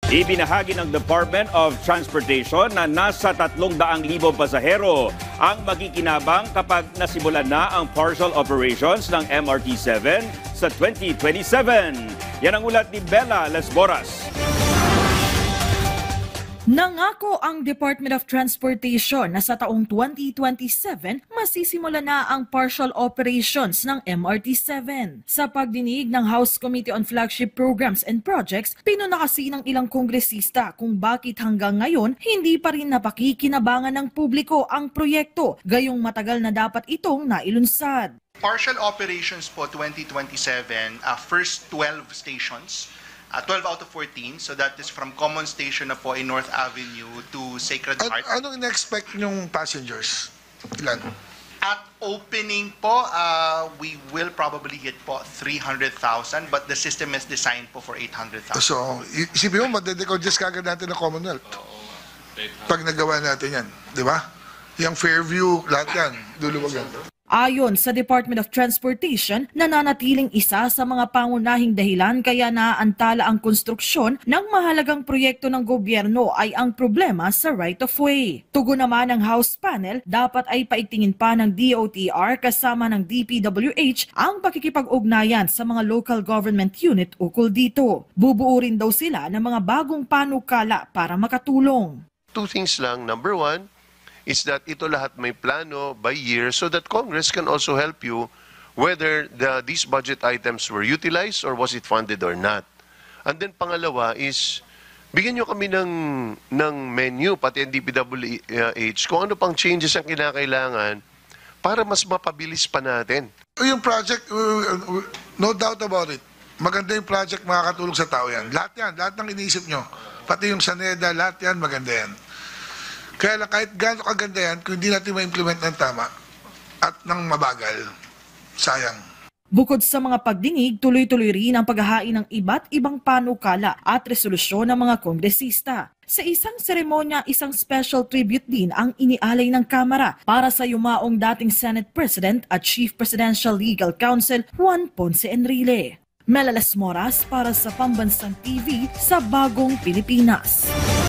Ibinahagi ng Department of Transportation na nasa 300,000 pasahero ang magikinabang kapag nasimulan na ang partial operations ng MRT-7 sa 2027. Yan ang ulat ni Bella Lesboras. Nangako ang Department of Transportation na sa taong 2027 masisimula na ang partial operations ng MRT-7. Sa pagdinig ng House Committee on Flagship Programs and Projects, pinuna kasi ng ilang kongresista kung bakit hanggang ngayon hindi pa rin napakikinabangan ng publiko ang proyekto, gayong matagal na dapat itong nailunsad. Partial operations po 2027, first 12 stations. 12 out of 14, so that is from Common Station na po in North Avenue to Sacred Heart. Anong in-expect nyong passengers? Ilan? At opening po, we will probably hit po 300,000, but the system is designed po for 800,000. So, isipin mo, madedecongest kagad natin ng Commonwealth. Pag nagawa natin yan, di ba? Yung Fairview, lahat yan, luluwagan. Ayon sa Department of Transportation, nananatiling isa sa mga pangunahing dahilan kaya naaantala ang konstruksyon ng mahalagang proyekto ng gobyerno ay ang problema sa right-of-way. Tugon naman ng House panel, dapat ay paigtingin pa ng DOTR kasama ng DPWH ang pakikipag-ugnayan sa mga local government unit ukol dito. Bubuo rin daw sila ng mga bagong panukala para makatulong. Two things lang. Number one, is that ito lahat may plano by year so that Congress can also help you whether these budget items were utilized or was it funded or not. And then pangalawa is, bigyan nyo kami ng menu, pati ang DPWH, kung ano pang changes ang kinakailangan para mas mapabilis pa natin. Yung project, no doubt about it, maganda yung project, makakatulong sa tao yan. Lahat yan, lahat ng iniisip nyo, pati yung Saneda, lahat yan, maganda yan. Kaya lang kahit gaano kaganda yan, kung hindi natin ma-implement ng tama at ng mabagal, sayang. Bukod sa mga pagdingig, tuloy-tuloy rin ang paghahain ng iba't ibang panukala at resolusyon ng mga kongresista. Sa isang seremonya, isang special tribute din ang inialay ng Kamara para sa yumaong dating Senate President at Chief Presidential Legal Counsel Juan Ponce Enrile. Mela Lesmoras para sa Pambansang TV sa Bagong Pilipinas.